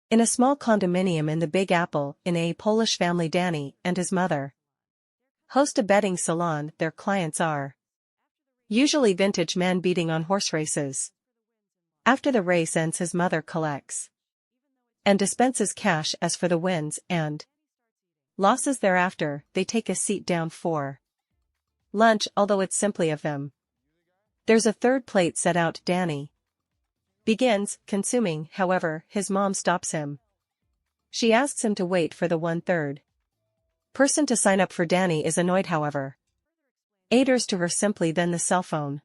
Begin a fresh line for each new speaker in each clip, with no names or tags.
In a small condominium in the Big Apple, in a Polish family, Danny and his mother host a betting salon. Their clients are usually vintage men betting on horse races. After the race ends, his mother collects and dispenses cash as for the wins and losses. Thereafter, they take a seat down for lunch, although it's simply of them. There's a third plate set out. Danny begins consuming, however, his mom stops him. She asks him to wait for the one-third person to sign up for. Danny is annoyed, however. Aiders to her simply. Then the cell phone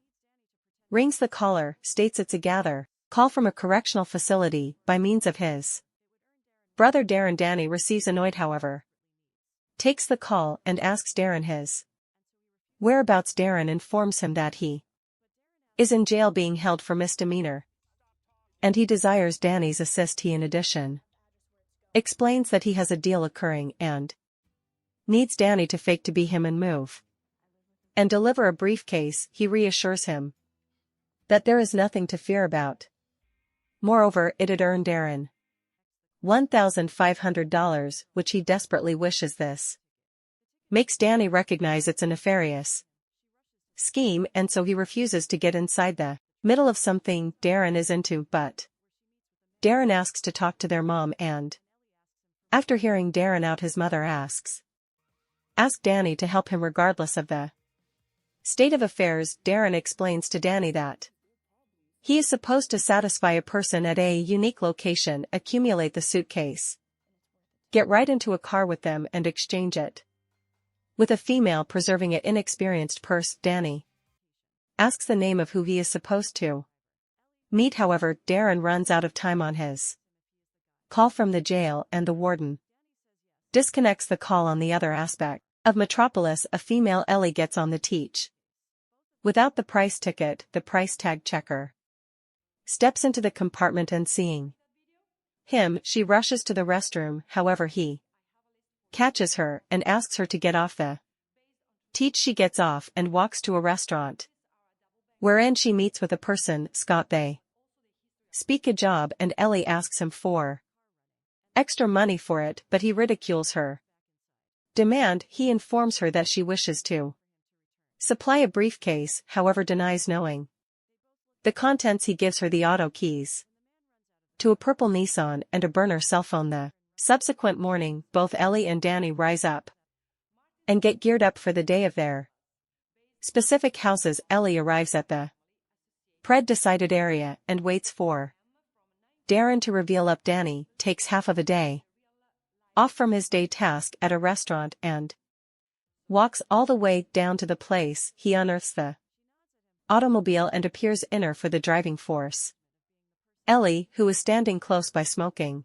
rings. The caller states it's a gather call from a correctional facility by means of his brother Darren. Danny receives, annoyed, however, takes the call and asks Darren his whereabouts. Darren informs him that he is in jail being held for misdemeanor, and he desires Danny's assist. He in addition explains that he has a deal occurring and needs Danny to fake to be him and move and deliver a briefcase. He reassures him that there is nothing to fear about. Moreover, it had earned Darren $1,500, which he desperately wishes. This makes Danny recognize it's a nefarious scheme, and so he refuses to get inside the middle of something Darren is into. But Darren asks to talk to their mom, and after hearing Darren out, his mother asks Danny to help him regardless of the state of affairs. Darren explains to Danny that he is supposed to satisfy a person at a unique location, accumulate the suitcase, get right into a car with them and exchange it with a female, preserving an inexperienced purse. Danny asks the name of who he is supposed to meet, however, Darren runs out of time on his call from the jail, and the warden disconnects the call. On the other aspect of Metropolis, a female, Ellie, gets on the teach without the price ticket. The price tag checker steps into the compartment, and seeing him, she rushes to the restroom. However, he catches her and asks her to get off the teach. She gets off and walks to a restaurant, wherein she meets with a person, Scott. They speak a job, and Ellie asks him for extra money for it, but he ridicules her demand. He informs her that she wishes to supply a briefcase, however denies knowing the contents. He gives her the auto keys to a purple Nissan and a burner cell phone. The subsequent morning, both Ellie and Danny rise up and get geared up for the day of their specific houses. Ellie arrives at the decided area and waits for Darren to reveal up. Danny takes half of a day off from his day task at a restaurant and walks all the way down to the place. He unearths the automobile and appears in her for the driving force. Ellie, who is standing close by smoking,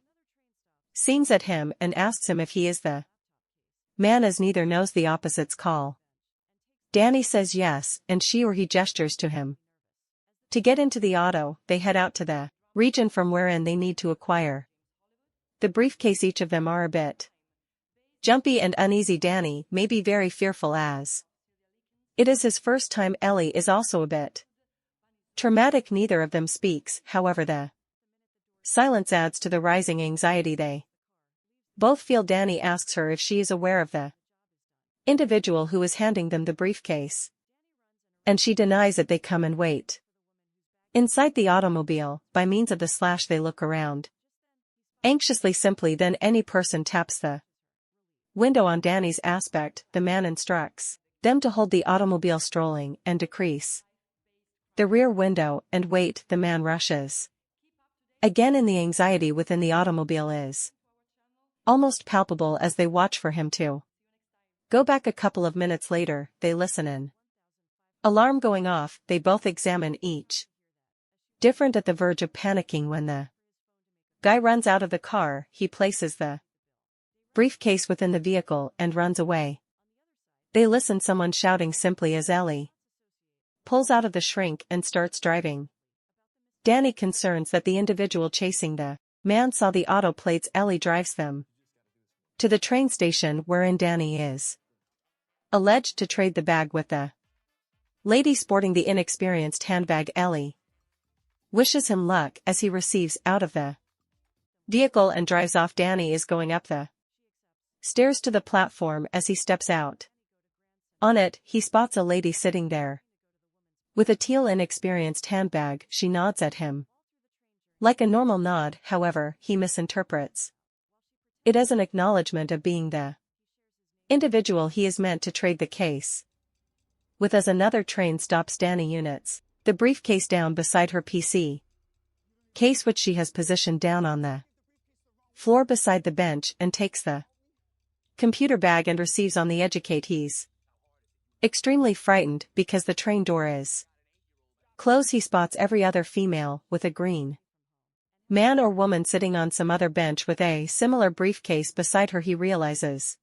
seems at him and asks him if he is the man, as neither knows the opposite's call. Danny says yes, and she or he gestures to him to get into the auto. They head out to the region from wherein they need to acquire the briefcase. Each of them are a bit jumpy and uneasy. Danny may be very fearful, as it is his first time. Ellie is also a bit traumatic. Neither of them speaks, however the silence adds to the rising anxiety. They both feel. Danny asks her if she is aware of the individual who is handing them the briefcase, and she denies it. They come and wait inside the automobile. By means of the slash, they look around anxiously. Simply then any person taps the window on Danny's aspect, the man instructs them to hold the automobile strolling and decrease the rear window and wait. The man rushes again, and the anxiety within the automobile is almost palpable as they watch for him to go back. A couple of minutes later, they listen, an alarm going off. They both examine each different, at the verge of panicking, when the guy runs out of the car. He places the briefcase within the vehicle and runs away. They listen, someone shouting simply, as Ellie pulls out of the shrink and starts driving. Danny concerns that the individual chasing the man saw the auto plates. Ellie drives them to the train station, wherein Danny is alleged to trade the bag with the lady sporting the inexperienced handbag. Ellie wishes him luck as he receives out of the vehicle and drives off. Danny is going up the stairs to the platform as he steps out. On it, he spots a lady sitting there. With a teal inexperienced handbag, she nods at him. Like a normal nod, however, he misinterprets it as an acknowledgement of being the individual he is meant to trade the case with. As another train stops Danny units the briefcase down beside her PC case, which she has positioned down on the floor beside the bench, and takes the computer bag and receives on the educate. He's extremely frightened because the train door is closed. He spots every other female with a green man or woman sitting on some other bench with a similar briefcase beside her. He realizes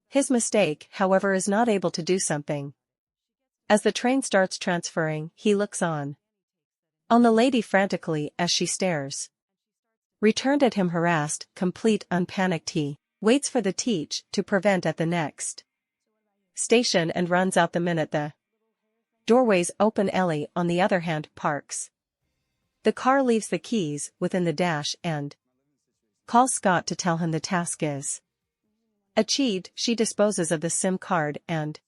his mistake, however, is not able to do something. As the train starts transferring, he looks on the lady frantically as she stares returned at him, harassed, complete, unpanicked. He waits for the teach to prevent at the next station and runs out the minute the doorways open. Ellie, on the other hand, parks the car, leaves the keys within the dash, and calls Scott to tell him the task is achieved. She disposes of the SIM card and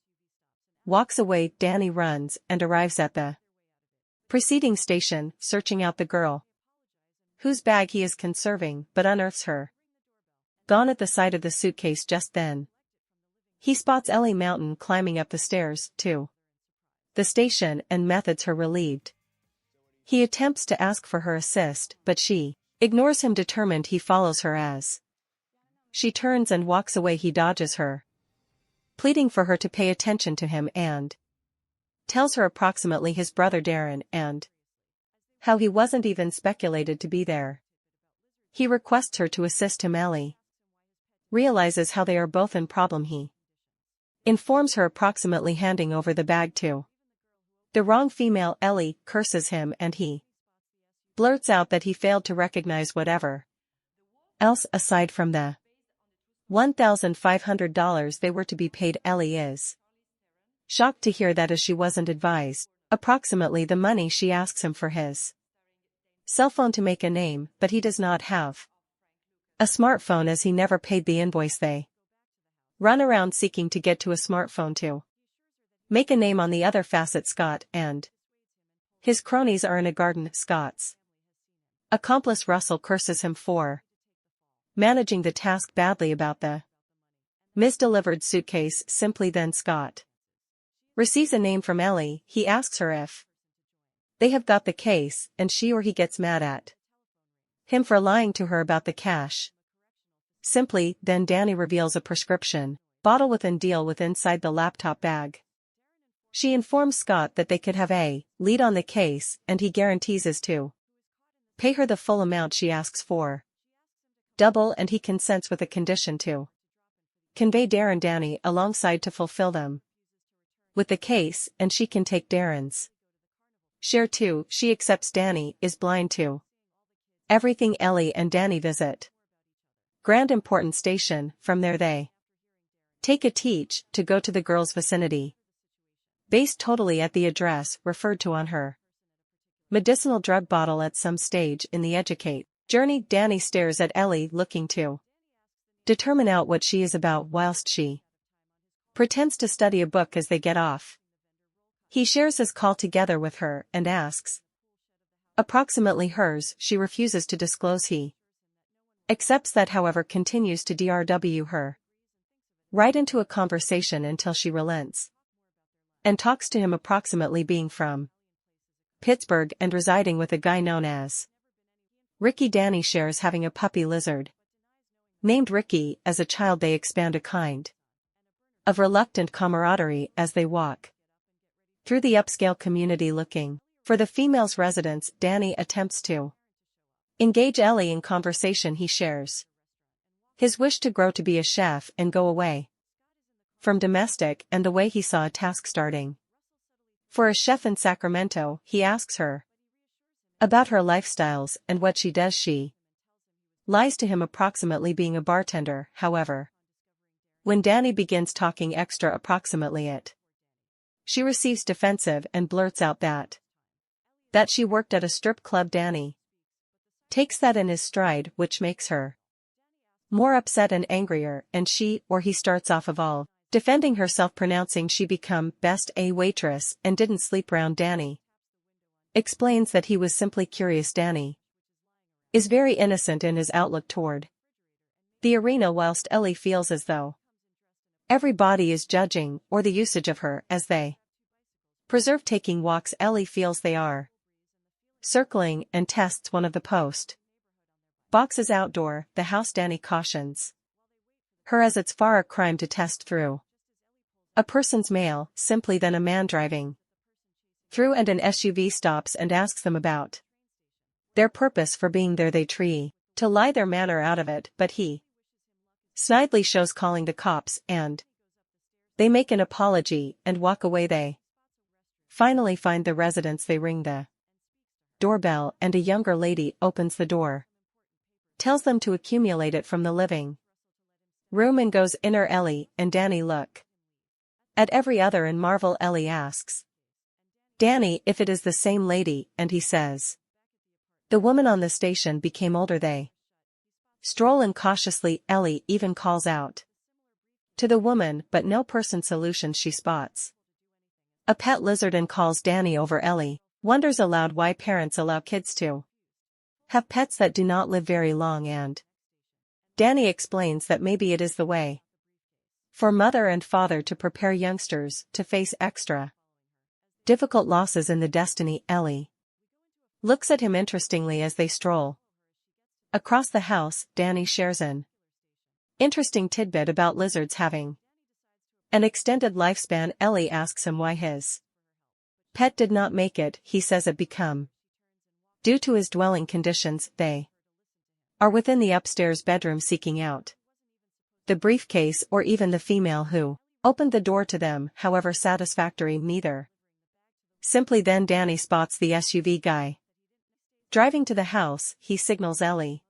walks away. Danny runs and arrives at the preceding station, searching out the girl whose bag he is conserving, but unearths her gone at the side of the suitcase. Just then, he spots Ellie mountain climbing up the stairs to the station and methods her relieved. He attempts to ask for her assist, but she ignores him, determined. He follows her as she turns and walks away. He dodges her, pleading for her to pay attention to him, and tells her approximately his brother Darren and how he wasn't even speculated to be there. He requests her to assist him. Ellie realizes how they are both in problem. He informs her, approximately handing over the bag to the wrong female. Ellie curses him and he blurts out that he failed to recognize whatever else aside from the $1,500 they were to be paid. Ellie is shocked to hear that, as she wasn't advised approximately the money she asks him for his cell phone to make a name, but he does not have a smartphone as he never paid the invoice. They run around seeking to get to a smartphone to make a name on the other facet. Scott and his cronies are in a garden. Scott's accomplice Russell curses him for managing the task badly about the misdelivered suitcase. Simply then, Scott receives a name from Ellie. He asks her if they have got the case, and she or he gets mad at him for lying to her about the cash. Simply then, Danny reveals a prescription bottle with a deal with inside the laptop bag. She informs Scott that they could have a lead on the case, and he guarantees is to pay her the full amount she asks for double, and he consents with a condition to convey Darren Danny alongside to fulfill them with the case, and she can take Darren's share too. She accepts. Danny is blind to everything. Ellie and Danny visit Grand Important Station. From there they take a teach to go to the girl's vicinity, based totally at the address referred to on her medicinal drug bottle. At some stage in the educate journey, Danny stares at Ellie, looking to determine out what she is about, whilst she pretends to study a book. As they get off, he shares his call together with her and asks approximately hers. She refuses to disclose. He accepts that, however, continues to DRW her right into a conversation until she relents and talks to him, approximately being from Pittsburgh and residing with a guy known as Ricky. Danny shares having a puppy lizard named Ricky. As a child they expand a kind of reluctant camaraderie as they walk through the upscale community looking for the female's residence. Danny attempts to engage Ellie in conversation. He shares his wish to grow to be a chef and go away from domestic, and the way he saw a task starting for a chef in Sacramento. He asks her about her lifestyles and what she does. She lies to him, approximately being a bartender. However, when Danny begins talking extra, approximately it, she receives defensive and blurts out that she worked at a strip club. Danny takes that in his stride, which makes her more upset and angrier, and she or he starts off of all, defending herself, pronouncing she become best a waitress and didn't sleep round Danny. Explains that he was simply curious. Danny is very innocent in his outlook toward the arena, whilst Ellie feels as though everybody is judging or the usage of her as they preserve taking walks. Ellie feels they are circling and tests one of the post boxes outdoor the house. Danny cautions her as it's far a crime to test through a person's mail simply than a man driving through, and an SUV stops and asks them about their purpose for being there. They try to lie their manner out of it, but he snidely shows calling the cops, and they make an apology and walk away. They finally find the residence. They ring the doorbell and a younger lady opens the door, tells them to accumulate it from the living room, and goes in. Ellie and Danny look at every other and marvel. Ellie asks Danny if it is the same lady, and he says the woman on the station became older. They stroll in cautiously. Ellie even calls out to the woman, but no person solution. She spots a pet lizard and calls Danny over. Ellie wonders aloud why parents allow kids to have pets that do not live very long, and Danny explains that maybe it is the way for mother and father to prepare youngsters to face extra difficult losses in the destiny. Ellie looks at him interestingly as they stroll across the house. Danny shares an interesting tidbit about lizards having an extended lifespan. Ellie asks him why his pet did not make it. He says it become due to his dwelling conditions. They are within the upstairs bedroom seeking out the briefcase or even the female who opened the door to them, however satisfactory neither. Simply then Danny spots the SUV guy driving to the house. He signals Ellie.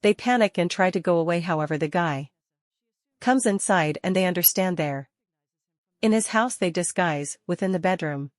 They panic and try to go away, however the guy comes inside and they understand they're in his house. They disguise within the bedroom.